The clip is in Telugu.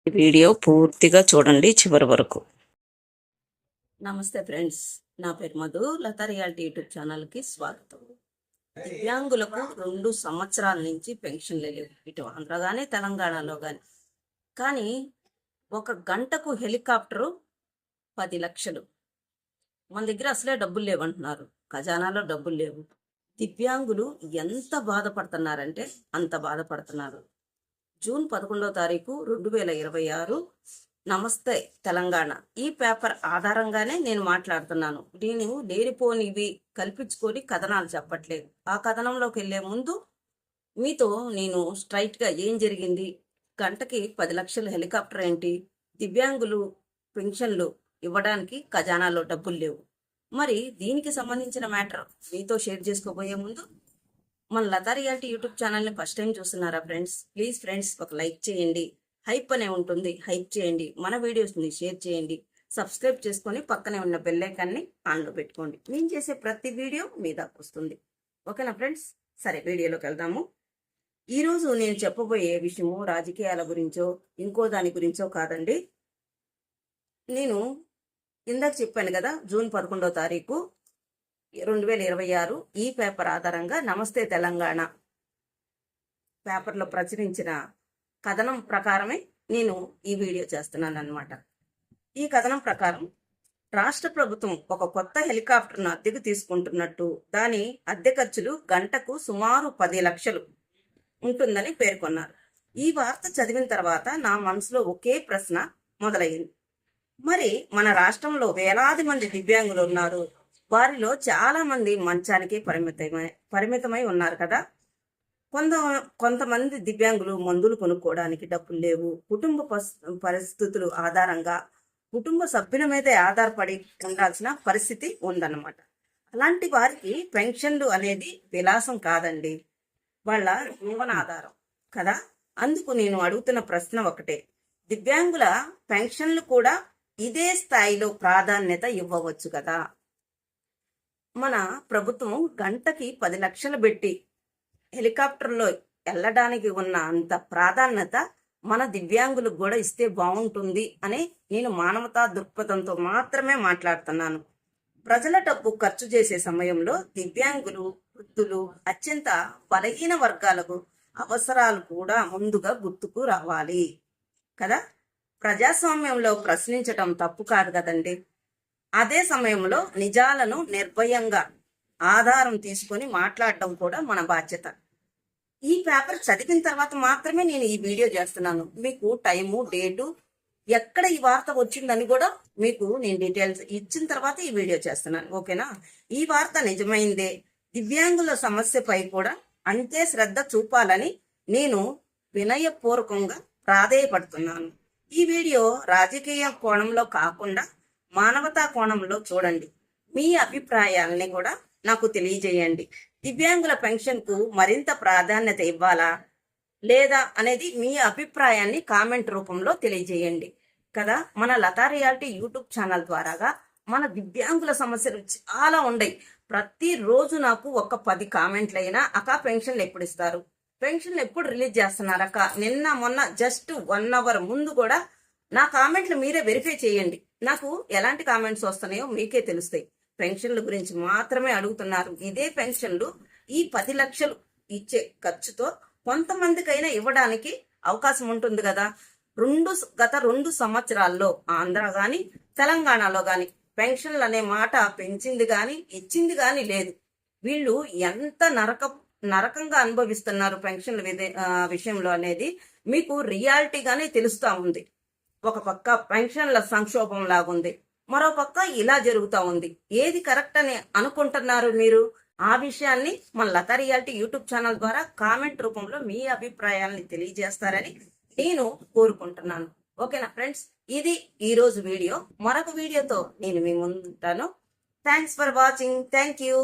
వీడియో పూర్తిగా చూడండి చివరి వరకు. నమస్తే ఫ్రెండ్స్, నా పేరు మధు. లతా రియాలిటీ యూట్యూబ్ ఛానల్కి స్వాగతం. దివ్యాంగులకు 2 సంవత్సరాల నుంచి పెన్షన్లు లేవు, ఇటు ఆంధ్ర కానీ తెలంగాణలో కానీ ఒక గంటకు హెలికాప్టరు 10 లక్షలు. మన దగ్గర అసలే డబ్బులు లేవంటున్నారు, ఖజానాలో డబ్బులు లేవు. దివ్యాంగులు ఎంత బాధపడుతున్నారంటే అంత బాధపడుతున్నారు. జూన్ 11వ తారీఖు 2026 నమస్తే తెలంగాణ ఈ పేపర్ ఆధారంగానే నేను మాట్లాడుతున్నాను. నేను లేనిపోనివి కల్పించుకొని కథనాలు చెప్పట్లేదు. ఆ కథనంలోకి వెళ్లే ముందు మీతో నేను స్ట్రైట్గా ఏం జరిగింది, గంటకి 10 లక్షల హెలికాప్టర్ ఏంటి, దివ్యాంగులు పెన్షన్లు ఇవ్వడానికి ఖజానాలో డబ్బులు లేవు, మరి దీనికి సంబంధించిన మ్యాటర్ మీతో షేర్ చేసుకోబోయే ముందు మన లతా రియాలిటీ యూట్యూబ్ ఛానల్ని ఫస్ట్ టైం చూస్తున్నారా ఫ్రెండ్స్? ప్లీజ్ ఫ్రెండ్స్ ఒక లైక్ చేయండి, హైప్ అనే ఉంటుంది, హైప్ చేయండి, మన వీడియోస్ని షేర్ చేయండి, సబ్స్క్రైబ్ చేసుకొని పక్కనే ఉన్న బెల్ ఐకాన్ని ఆన్లో పెట్టుకోండి. నేను చేసే ప్రతి వీడియో మీ దాకా వస్తుంది. ఓకేనా ఫ్రెండ్స్? సరే, వీడియోలోకి వెళ్దాము. ఈరోజు నేను చెప్పబోయే విషయము రాజకీయాల గురించో ఇంకో దాని గురించో కాదండి. నేను ఇందాక చెప్పాను కదా, జూన్ 11వ తారీఖు 2026 ఈ పేపర్ ఆధారంగా నమస్తే తెలంగాణ పేపర్లో ప్రచురించిన కథనం ప్రకారమే నేను ఈ వీడియో చేస్తున్నాను అన్నమాట. ఈ కథనం ప్రకారం రాష్ట్ర ప్రభుత్వం ఒక కొత్త హెలికాప్టర్ను అద్దెకు తీసుకుంటున్నట్టు, దాని అద్దె ఖర్చులు గంటకు సుమారు 10 లక్షలు ఉంటుందని పేర్కొన్నారు. ఈ వార్త చదివిన తర్వాత నా మనసులో ఒకే ప్రశ్న మొదలైంది. మరి మన రాష్ట్రంలో వేలాది మంది దివ్యాంగులు ఉన్నారు, వారిలో చాలా మంది మంచానికి పరిమితమై ఉన్నారు కదా. కొంతమంది దివ్యాంగులు మందులు కొనుక్కోవడానికి డబ్బులు లేవు, కుటుంబ పరిస్థితులు ఆధారంగా కుటుంబ సభ్యుల మీదే ఆధారపడి ఉండాల్సిన పరిస్థితి ఉందన్నమాట. అలాంటి వారికి పెన్షన్లు అనేది విలాసం కాదండి, వాళ్ళ జీవనాధారం కదా. అందుకు నేను అడుగుతున్న ప్రశ్న ఒకటే, దివ్యాంగుల పెన్షన్లు కూడా ఇదే స్థాయిలో ప్రాధాన్యత ఇవ్వవచ్చు కదా. మన ప్రభుత్వం గంటకి 10 లక్షలు పెట్టి హెలికాప్టర్లో వెళ్ళడానికి ఉన్న అంత ప్రాధాన్యత మన దివ్యాంగులకు కూడా ఇస్తే బాగుంటుంది అని నేను మానవతా దృక్పథంతో మాత్రమే మాట్లాడుతున్నాను. ప్రజల డబ్బు ఖర్చు చేసే సమయంలో దివ్యాంగులు, వృద్ధులు, అత్యంత బలహీన వర్గాలకు అవసరాలు కూడా ముందుగా గుర్తుకు రావాలి కదా. ప్రజాస్వామ్యంలో ప్రశ్నించటం తప్పు కాదు కదండి. అదే సమయంలో నిజాలను నిర్భయంగా ఆధారం తీసుకొని మాట్లాడటం కూడా మన బాధ్యత. ఈ పేపర్ చదివిన తర్వాత మాత్రమే నేను ఈ వీడియో చేస్తున్నాను. మీకు టైము, డేటు, ఎక్కడ ఈ వార్త వచ్చిందని కూడా మీకు నేను డీటెయిల్స్ ఇచ్చిన తర్వాత ఈ వీడియో చేస్తున్నాను. ఓకేనా? ఈ వార్త నిజమైందే, దివ్యాంగుల సమస్యపై కూడా అంతే శ్రద్ధ చూపాలని నేను వినయపూర్వకంగా ప్రాధేయపడుతున్నాను. ఈ వీడియో రాజకీయ కోణంలో కాకుండా మానవతా కోణంలో చూడండి. మీ అభిప్రాయాలని కూడా నాకు తెలియజేయండి. దివ్యాంగుల పెన్షన్కు మరింత ప్రాధాన్యత ఇవ్వాలా లేదా అనేది మీ అభిప్రాయాన్ని కామెంట్ రూపంలో తెలియజేయండి కదా. మన లతా రియాలిటీ యూట్యూబ్ ఛానల్ ద్వారాగా మన దివ్యాంగుల సమస్యలు చాలా ఉన్నాయి. ప్రతిరోజు నాకు ఒక 10 కామెంట్లు అయినా, అక్క పెన్షన్లు ఎప్పుడు ఇస్తారు, పెన్షన్లు ఎప్పుడు రిలీజ్ చేస్తున్నారు అక్క, నిన్న మొన్న జస్ట్ 1 అవర్ ముందు కూడా నా కామెంట్లు మీరే వెరిఫై చేయండి. నాకు ఎలాంటి కామెంట్స్ వస్తున్నాయో మీకే తెలుస్తాయి. పెన్షన్ల గురించి మాత్రమే అడుగుతున్నారు. ఇదే పెన్షన్లు ఈ 10 లక్షలు ఇచ్చే ఖర్చుతో కొంతమందికైనా ఇవ్వడానికి అవకాశం ఉంటుంది కదా. గత 2 సంవత్సరాల్లో ఆంధ్ర కానీ తెలంగాణలో కానీ పెన్షన్లు అనే మాట పెంచింది కానీ ఇచ్చింది కానీ లేదు. వీళ్ళు ఎంత నరకంగా అనుభవిస్తున్నారు పెన్షన్ల విషయంలో అనేది మీకు రియాలిటీగానే తెలుస్తూ ఉంది. ఒక పక్క పెన్షన్ల సంక్షోభం లాగుంది, మరో పక్క ఇలా జరుగుతూ ఉంది. ఏది కరెక్ట్ అని అనుకుంటున్నారు మీరు? ఆ విషయాన్ని మన లతా రియాలిటీ యూట్యూబ్ ఛానల్ ద్వారా కామెంట్ రూపంలో మీ అభిప్రాయాలని తెలియజేస్తారని నేను కోరుకుంటున్నాను. ఓకేనా ఫ్రెండ్స్? ఇది ఈరోజు వీడియో. మరొక వీడియోతో నేను మీ ముందుంటాను. Thanks for watching. Thank you.